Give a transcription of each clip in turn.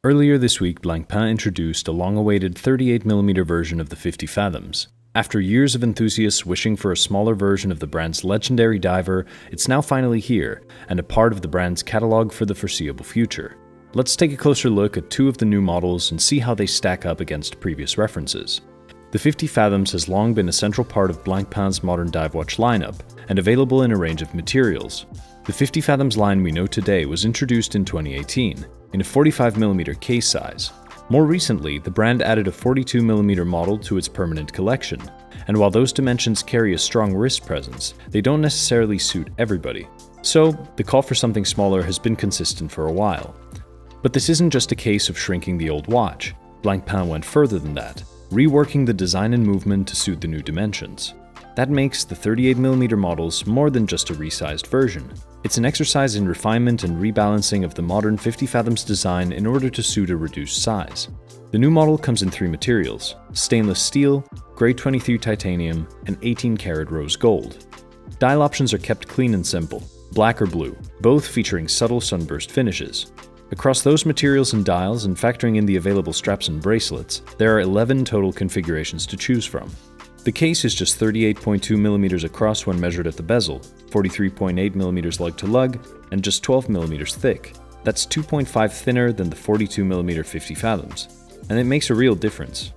Earlier this week, Blancpain introduced a long-awaited 38mm version of the 50 Fathoms. After years of enthusiasts wishing for a smaller version of the brand's legendary diver, it's now finally here, and a part of the brand's catalog for the foreseeable future. Let's take a closer look at two of the new models and see how they stack up against previous references. The 50 Fathoms has long been a central part of Blancpain's modern dive watch lineup, and available in a range of materials. The 50 Fathoms line we know today was introduced in 2018, in a 45mm case size. More recently, the brand added a 42mm model to its permanent collection, and while those dimensions carry a strong wrist presence, they don't necessarily suit everybody. So, the call for something smaller has been consistent for a while. But this isn't just a case of shrinking the old watch. Blancpain went further than that, reworking the design and movement to suit the new dimensions. That makes the 38mm models more than just a resized version. It's an exercise in refinement and rebalancing of the modern 50 Fathoms design in order to suit a reduced size. The new model comes in three materials: stainless steel, grade 23 titanium, and 18-karat rose gold. Dial options are kept clean and simple, black or blue, both featuring subtle sunburst finishes. Across those materials and dials, and factoring in the available straps and bracelets, there are 11 total configurations to choose from. The case is just 38.2mm across when measured at the bezel, 43.8mm lug to lug, and just 12mm thick. That's 2.5 thinner than the 42mm 50 Fathoms, and it makes a real difference.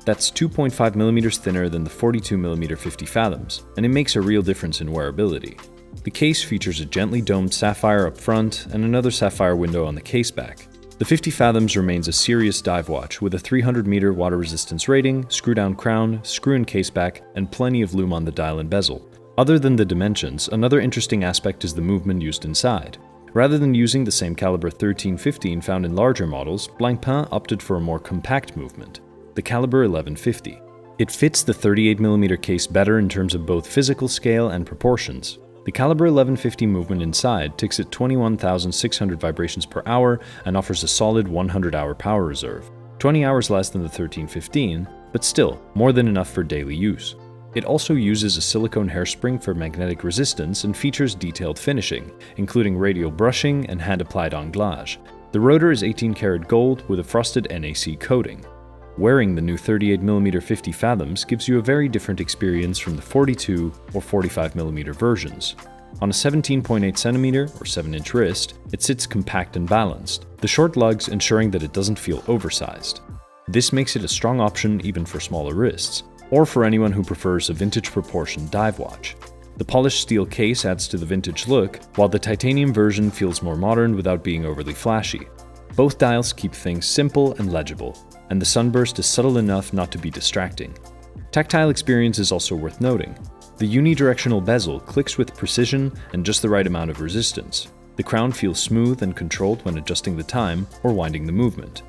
That's 2.5mm thinner than the 42mm 50 Fathoms, and it makes a real difference in wearability. The case features a gently domed sapphire up front and another sapphire window on the case back. The 50 Fathoms remains a serious dive watch with a 300-meter water resistance rating, screw-down crown, screw-in caseback, and plenty of lume on the dial and bezel. Other than the dimensions, another interesting aspect is the movement used inside. Rather than using the same caliber 13-15 found in larger models, Blancpain opted for a more compact movement, the caliber 11-50. It fits the 38mm case better in terms of both physical scale and proportions. The caliber 1150 movement inside ticks at 21,600 vibrations per hour and offers a solid 100-hour power reserve, 20 hours less than the 1315, but still more than enough for daily use. It also uses a silicone hairspring for magnetic resistance and features detailed finishing, including radial brushing and hand-applied anglage. The rotor is 18-karat gold with a frosted NAC coating. Wearing the new 38mm 50 Fathoms gives you a very different experience from the 42 or 45mm versions. On a 17.8cm or 7-inch wrist, it sits compact and balanced, the short lugs ensuring that it doesn't feel oversized. This makes it a strong option even for smaller wrists, or for anyone who prefers a vintage proportioned dive watch. The polished steel case adds to the vintage look, while the titanium version feels more modern without being overly flashy. Both dials keep things simple and legible, and the sunburst is subtle enough not to be distracting. Tactile experience is also worth noting. The unidirectional bezel clicks with precision and just the right amount of resistance. The crown feels smooth and controlled when adjusting the time or winding the movement.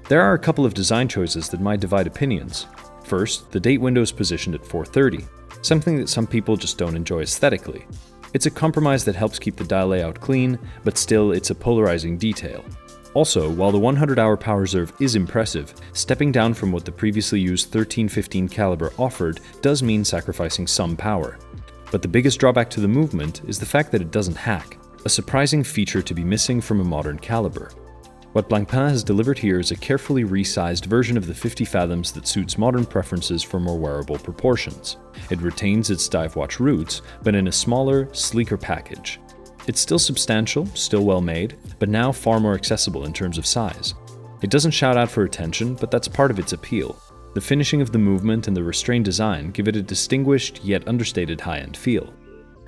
There are a couple of design choices that might divide opinions. First, the date window is positioned at 4:30, something that some people just don't enjoy aesthetically. It's a compromise that helps keep the dial layout clean, but still it's a polarizing detail. Also, while the 100-hour power reserve is impressive, stepping down from what the previously used 13-15 caliber offered does mean sacrificing some power. But the biggest drawback to the movement is the fact that it doesn't hack, a surprising feature to be missing from a modern caliber. What Blancpain has delivered here is a carefully resized version of the 50 Fathoms that suits modern preferences for more wearable proportions. It retains its dive watch roots, but in a smaller, sleeker package. It's still substantial, still well made, but now far more accessible in terms of size. It doesn't shout out for attention, but that's part of its appeal. The finishing of the movement and the restrained design give it a distinguished yet understated high-end feel.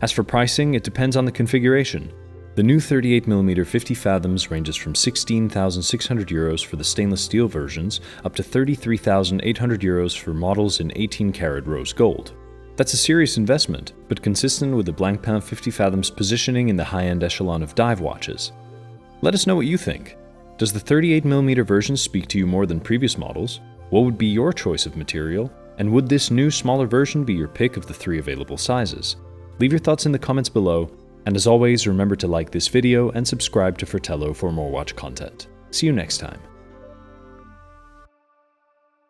As for pricing, it depends on the configuration. The new 38mm 50 Fathoms ranges from €16,600 for the stainless steel versions up to €33,800 for models in 18-karat rose gold. That's a serious investment, but consistent with the Blancpain 50 Fathoms positioning in the high-end echelon of dive watches. Let us know what you think. Does the 38mm version speak to you more than previous models? What would be your choice of material? And would this new, smaller version be your pick of the 3 available sizes? Leave your thoughts in the comments below, and as always, remember to like this video and subscribe to Fratello for more watch content. See you next time.